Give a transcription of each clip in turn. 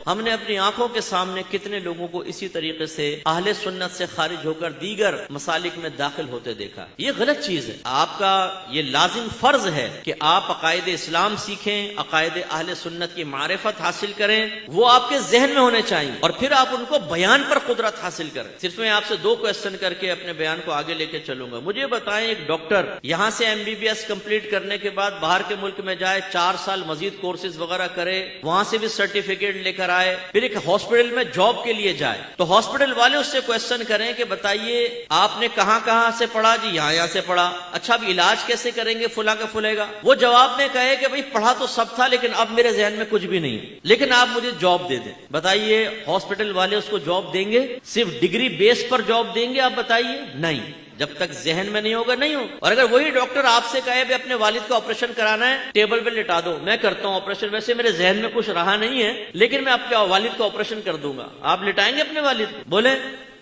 ہم نے اپنی آنکھوں کے سامنے کتنے لوگوں کو اسی طریقے سے اہل سنت سے خارج ہو کر دیگر مسالک میں داخل ہوتے دیکھا. یہ غلط چیز ہے. آپ کا یہ لازم فرض ہے کہ آپ عقائد اسلام سیکھیں, عقائد اہل سنت کی معرفت حاصل کریں, وہ آپ کے ذہن میں ہونے چاہیے, اور پھر آپ ان کو بیان پر قدرت حاصل کریں. صرف میں آپ سے 2 کویسچن کر کے اپنے بیان کو آگے لے کے چلوں گا. مجھے بتائیں, ایک ڈاکٹر یہاں سے MBBS کمپلیٹ کرنے کے بعد باہر کے ملک میں جائے, 4 سال مزید کورسز وغیرہ کرے, وہاں سے بھی سرٹیفکیٹ لے کر آئے, پھر ایک ہاسپٹل میں جاب کے لیے جائے, تو ہاسپٹل والے اس سے کویسچن کریں کہ بتائیے آپ نے کہاں کہاں سے پڑھا؟ جی یہاں سے پڑھا. اچھا اب علاج کیسے کریں گے؟ فلاں کا فلے گا. وہ جواب میں کہے کہ بھئی پڑھا تو سب تھا لیکن اب میرے ذہن میں کچھ بھی نہیں, لیکن آپ مجھے جاب دے دیں. بتائیے ہاسپٹل والے اس کو جاب دیں گے؟ صرف ڈگری بیس پر جاب دیں گے؟ آپ بتائیے. نہیں, جب تک ذہن میں نہیں ہوگا نہیں ہوگا. اور اگر وہی ڈاکٹر آپ سے کہے بھی اپنے والد کا آپریشن کرانا ہے, ٹیبل پہ لٹا دو, میں کرتا ہوں آپریشن, ویسے میرے ذہن میں کچھ رہا نہیں ہے لیکن میں آپ کے والد کا آپریشن کر دوں گا, آپ لٹائیں گے اپنے والد کو؟ بولے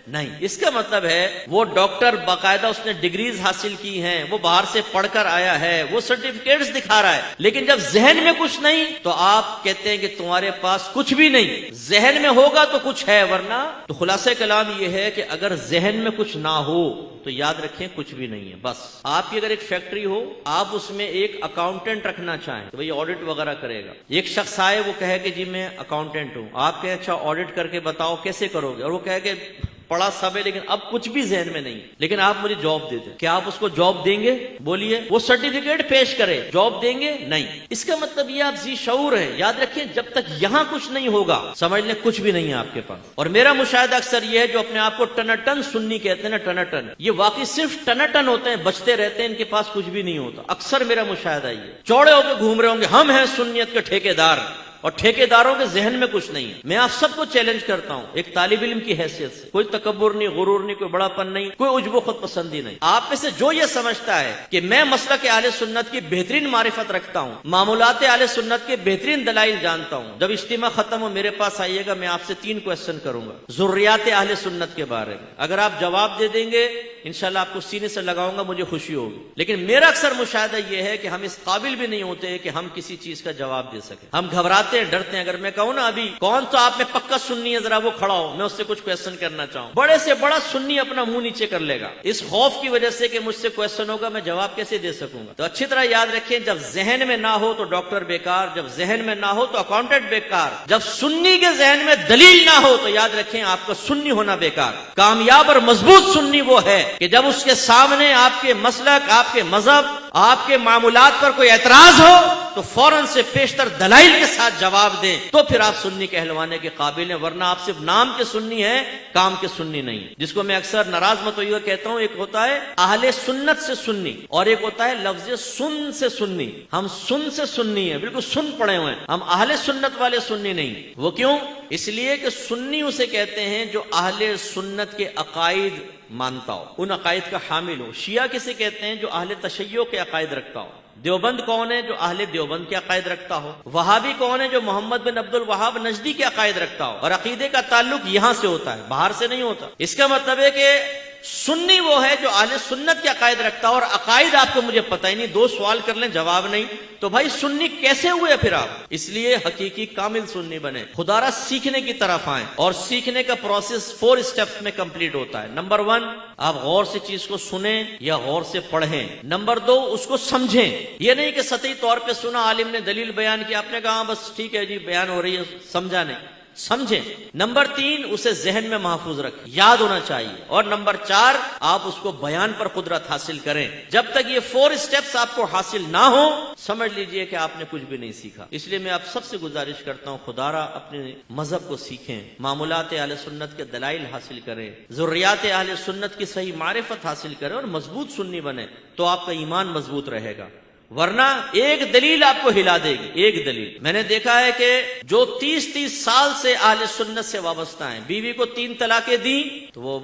نہیں. اس کا مطلب ہے وہ ڈاکٹر باقاعدہ اس نے ڈگریز حاصل کی ہیں, وہ باہر سے پڑھ کر آیا ہے, وہ سرٹیفکیٹس دکھا رہا ہے, لیکن جب ذہن میں کچھ نہیں تو آپ کہتے ہیں کہ تمہارے پاس کچھ بھی نہیں. ذہن میں ہوگا تو کچھ ہے, ورنہ. تو خلاصہ کلام یہ ہے کہ اگر ذہن میں کچھ نہ ہو تو یاد رکھیں کچھ بھی نہیں ہے. بس آپ کی اگر ایک فیکٹری ہو, آپ اس میں ایک اکاؤنٹنٹ رکھنا چاہیں تو بھئی آڈٹ وغیرہ کرے گا. ایک شخص آئے, وہ کہے کہ جی میں اکاؤنٹنٹ ہوں, آپ کہیں اچھا آڈٹ کر کے بتاؤ کیسے کرو گے, اور وہ کہے کہ پڑھا سب ہے لیکن اب کچھ بھی ذہن میں نہیں, لیکن آپ مجھے جاب دے دیں. کیا آپ اس کو جاب دیں گے؟ بولیے. وہ سرٹیفکیٹ پیش کرے, جاب دیں گے؟ نہیں. اس کا مطلب یہ آپ ذی شعور ہیں. یاد رکھیں جب تک یہاں کچھ نہیں ہوگا سمجھ لیں کچھ بھی نہیں ہے آپ کے پاس. اور میرا مشاہدہ اکثر یہ ہے جو اپنے آپ کو ٹنٹن سنی کہتے ہیں نا, ٹنٹن, یہ واقعی صرف ٹنٹن ہوتے ہیں, بچتے رہتے ہیں, ان کے پاس کچھ بھی نہیں ہوتا. اکثر میرا مشاہدہ یہ, چوڑے ہو کے گھوم رہے ہوں گے ہم ہیں سنیت کے ٹھیکیدار, اور ٹھیکیداروں کے ذہن میں کچھ نہیں ہے. میں آپ سب کو چیلنج کرتا ہوں ایک طالب علم کی حیثیت سے, کوئی تکبر نہیں, غرور نہیں, کوئی بڑا پن نہیں, کوئی عجب و خود پسندی نہیں. آپ میں سے جو یہ سمجھتا ہے کہ میں مسلک اہل سنت کی بہترین معرفت رکھتا ہوں, معمولات اہل سنت کے بہترین دلائل جانتا ہوں, جب اجتماع ختم ہو میرے پاس آئیے گا, میں آپ سے 3 کویسچن کروں گا ضروریات اہل سنت کے بارے میں. اگر آپ جواب دے دیں گے انشاءاللہ آپ کو سینے سے لگاؤں گا, مجھے خوشی ہوگی. لیکن میرا اکثر مشاہدہ یہ ہے کہ ہم اس قابل بھی نہیں ہوتے کہ ہم کسی چیز کا جواب دے سکیں. ہم گھبراتے ہیں, ڈرتے ہیں. اگر میں کہوں نا ابھی کون تو آپ میں پکا سنی ہے, ذرا وہ کھڑا ہو, میں اس سے کچھ کویسچن کرنا چاہوں, بڑے سے بڑا سنی اپنا منہ نیچے کر لے گا اس خوف کی وجہ سے کہ مجھ سے کویسچن ہوگا, میں جواب کیسے دے سکوں گا. تو اچھی طرح یاد رکھیں, جب ذہن میں نہ ہو تو ڈاکٹر بیکار, جب ذہن میں نہ ہو تو اکاؤنٹنٹ بیکار, جب سنی کے ذہن میں دلیل نہ ہو تو یاد رکھیں آپ کا سنی ہونا بیکار. کامیاب اور مضبوط سنی وہ ہے کہ جب اس کے سامنے آپ کے مسلک, آپ کے مذہب, آپ کے معمولات پر کوئی اعتراض ہو تو فوراً سے پیشتر دلائل کے ساتھ جواب دیں, تو پھر آپ سنی کہلوانے کے قابل ہیں. ورنہ آپ صرف نام کے سنی ہیں, کام کے سنی نہیں. جس کو میں اکثر ناراض مت ہوئیے کہتا ہوں, ایک ہوتا ہے اہل سنت سے سنی اور ایک ہوتا ہے لفظ سن سے سنی. ہم سن سے سنی ہیں, بالکل سن پڑے ہوئے ہیں, ہم اہل سنت والے سنی نہیں. وہ کیوں؟ اس لیے کہ سنی اسے کہتے ہیں جو اہل سنت کے عقائد مانتا ہو, ان عقائد کا حامل ہو. شیعہ کسے کہتے ہیں؟ جو اہل تشیع کے عقائد رکھتا ہو. دیوبند کون ہے؟ جو اہل دیوبند کے عقائد رکھتا ہو. وہابی کون ہے؟ جو محمد بن عبد الوہاب نجدی کے عقائد رکھتا ہو. اور عقیدے کا تعلق یہاں سے ہوتا ہے, باہر سے نہیں ہوتا. اس کا مطلب ہے کہ سنی وہ ہے جو اہل سنت کے عقائد رکھتا ہو. اور عقائد آپ کو مجھے پتہ ہی نہیں, 2 سوال کر لیں جواب نہیں, تو بھائی سنی کیسے ہوئے پھر آپ؟ اس لیے حقیقی کامل سنی بنے, خدا را سیکھنے کی طرف آئیں. اور سیکھنے کا پروسیس 4 سٹیپس میں کمپلیٹ ہوتا ہے. نمبر 1, آپ غور سے چیز کو سنیں یا غور سے پڑھیں. نمبر 2, اس کو سمجھیں. یہ نہیں کہ سطحی طور پہ سنا, عالم نے دلیل بیان کی, آپ نے کہا بس ٹھیک ہے جی بیان ہو رہی ہے, سمجھا نہیں. سمجھیں. نمبر 3, اسے ذہن میں محفوظ رکھیں, یاد ہونا چاہیے. اور نمبر 4, آپ اس کو بیان پر قدرت حاصل کریں. جب تک یہ 4 سٹیپس آپ کو حاصل نہ ہو, سمجھ لیجئے کہ آپ نے کچھ بھی نہیں سیکھا. اس لیے میں آپ سب سے گزارش کرتا ہوں, خدا را اپنے مذہب کو سیکھیں, معمولات اہل سنت کے دلائل حاصل کریں, ضروریات اہل سنت کی صحیح معرفت حاصل کریں, اور مضبوط سنی بنے تو آپ کا ایمان مضبوط رہے گا. ورنہ ایک دلیل آپ کو ہلا دے گی, ایک دلیل. میں نے دیکھا ہے کہ جو 30 سال سے اہل سنت سے وابستہ ہیں, بیوی کو 3 طلاقیں دی تو وہ